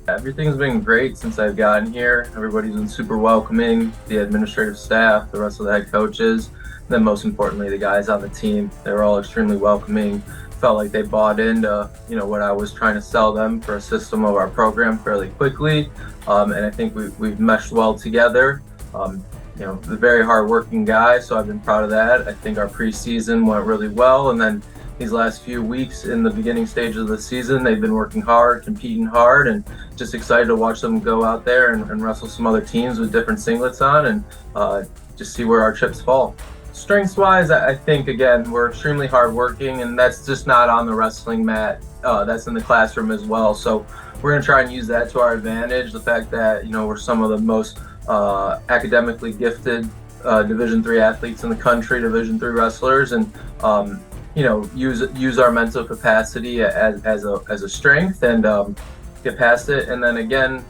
Everything's been great since I've gotten here. Everybody's been super welcoming, the administrative staff, the rest of the head coaches, and then most importantly, the guys on the team. They were all extremely welcoming. Felt like they bought into, what I was trying to sell them for a system of our program fairly quickly. And I think we've meshed well together. The very hardworking guy, so I've been proud of that. I think our preseason went really well, and then these last few weeks in the beginning stages of the season, they've been working hard, competing hard, and just excited to watch them go out there and wrestle some other teams with different singlets on and just see where our chips fall. Strengths-wise, I think, again, we're extremely hardworking, and that's just not on the wrestling mat. That's in the classroom as well. So we're going to try and use that to our advantage. The fact that, we're some of the most academically gifted Division III athletes in the country, Division III wrestlers, and use our mental capacity as a strength and get past it. And then again,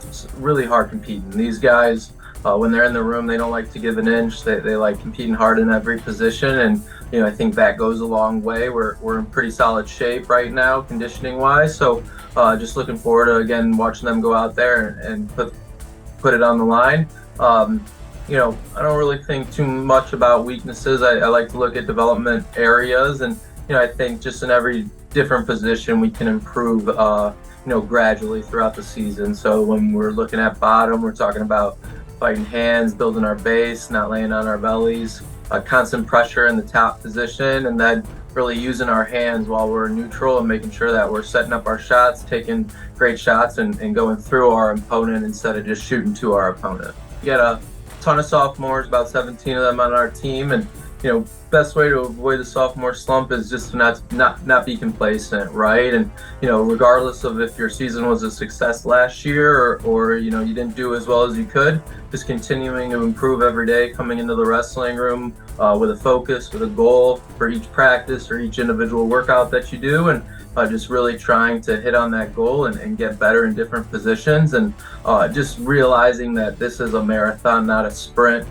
it's really hard competing. These guys, when they're in the room, they don't like to give an inch. They like competing hard in every position, and I think that goes a long way. We're in pretty solid shape right now, conditioning wise. So just looking forward to again watching them go out there and put it on the line. I don't really think too much about weaknesses. I like to look at development areas, and I think just in every different position we can improve gradually throughout the season. So when we're looking at bottom, we're talking about fighting hands, building our base, not laying on our bellies, constant pressure in the top position, and then really using our hands while we're neutral and making sure that we're setting up our shots, taking great shots and going through our opponent instead of just shooting to our opponent. We got a ton of sophomores, about 17 of them on our team, and best way to avoid the sophomore slump is just to not be complacent, right? And regardless of if your season was a success last year or you didn't do as well as you could, just continuing to improve every day, coming into the wrestling room with a focus, with a goal for each practice or each individual workout that you do, and just really trying to hit on that goal and get better in different positions, and just realizing that this is a marathon, not a sprint.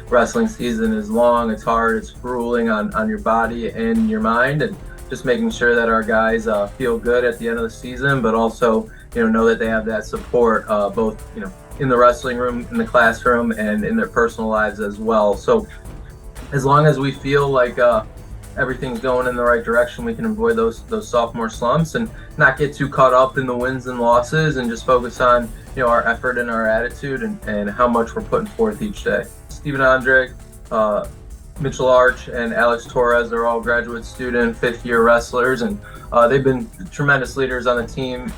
Wrestling season is long, it's hard, it's grueling on your body and your mind, and just making sure that our guys feel good at the end of the season, but also know that they have that support both in the wrestling room, in the classroom, and in their personal lives as well. So as long as we feel like everything's going in the right direction, we can avoid those sophomore slumps and not get too caught up in the wins and losses, and just focus on our effort and our attitude and how much we're putting forth each day. Steven Andre, Mitchell Arch, and Alex Torres are all graduate student, fifth-year wrestlers, and they've been tremendous leaders on the team,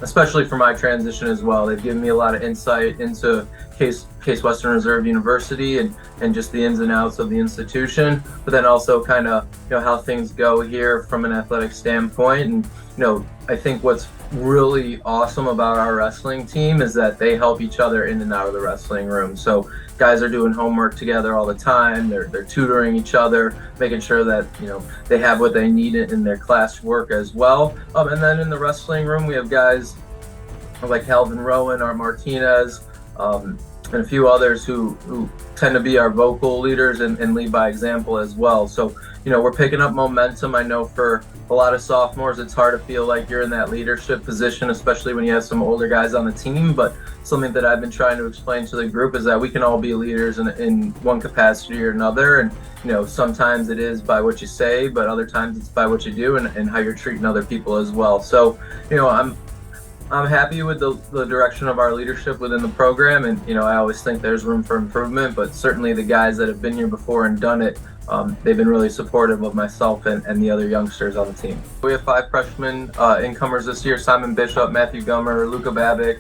especially for my transition as well. They've given me a lot of insight into Case Western Reserve University and just the ins and outs of the institution, but then also kind of how things go here from an athletic standpoint. And I think what's really awesome about our wrestling team is that they help each other in and out of the wrestling room. So guys are doing homework together all the time. They're tutoring each other, making sure that they have what they need in their class work as well. And then in the wrestling room, we have guys like Calvin Rowan, Art Martinez, and a few others who tend to be our vocal leaders and lead by example as well. So we're picking up momentum. I know for a lot of sophomores, it's hard to feel like you're in that leadership position, especially when you have some older guys on the team. But something that I've been trying to explain to the group is that we can all be leaders in one capacity or another. And, sometimes it is by what you say, but other times it's by what you do and how you're treating other people as well. So, I'm happy with the direction of our leadership within the program, and I always think there's room for improvement, but certainly the guys that have been here before and done it, they've been really supportive of myself and the other youngsters on the team. We have 5 freshmen incomers this year: Simon Bishop, Matthew Gummer, Luca Babic,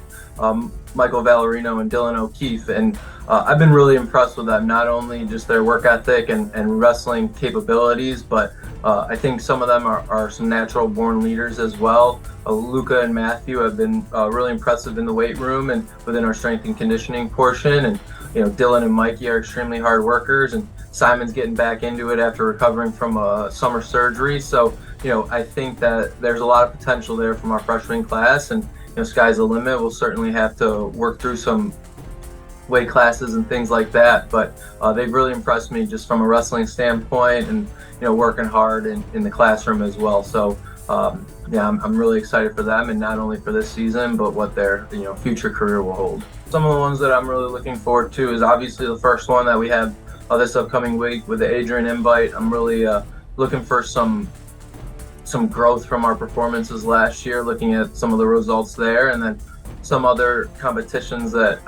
Michael Valerino, and Dylan O'Keefe. And I've been really impressed with them, not only just their work ethic and wrestling capabilities, but I think some of them are some natural born leaders as well. Luca and Matthew have been really impressive in the weight room and within our strength and conditioning portion. And Dylan and Mikey are extremely hard workers, and Simon's getting back into it after recovering from a summer surgery. So I think that there's a lot of potential there from our freshman class, and sky's the limit. We'll certainly have to work through some weight classes and things like that, but they've really impressed me just from a wrestling standpoint, and working hard in the classroom as well. So Yeah, I'm really excited for them, and not only for this season, but what their future career will hold. Some of the ones that I'm really looking forward to is obviously the first one that we have this upcoming week with the Adrian invite. I'm really looking for some growth from our performances last year, looking at some of the results there, and then some other competitions that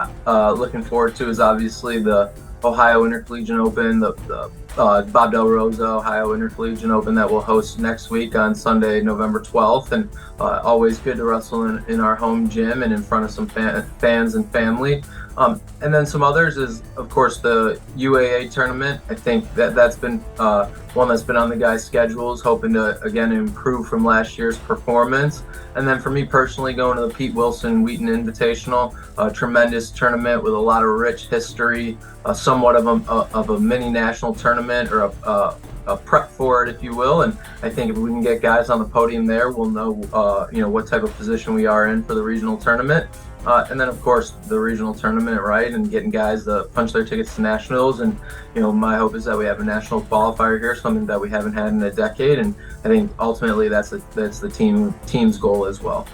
looking forward to is obviously the Ohio Intercollegiate Open, the Bob Del Rosa Ohio Intercollegiate Open that we'll host next week on Sunday, November 12th, and always good to wrestle in our home gym and in front of some fans and family. And then some others is, of course, the UAA tournament. I think that's been one that's been on the guys' schedules, hoping to, again, improve from last year's performance. And then for me personally, going to the Pete Wilson Wheaton Invitational, a tremendous tournament with a lot of rich history, somewhat of a mini national tournament or a prep for it, if you will. And I think if we can get guys on the podium there, we'll know, what type of position we are in for the regional tournament. And then, of course, the regional tournament, right, and getting guys to punch their tickets to nationals. And, my hope is that we have a national qualifier here, something that we haven't had in a decade. And I think ultimately that's the team's goal as well.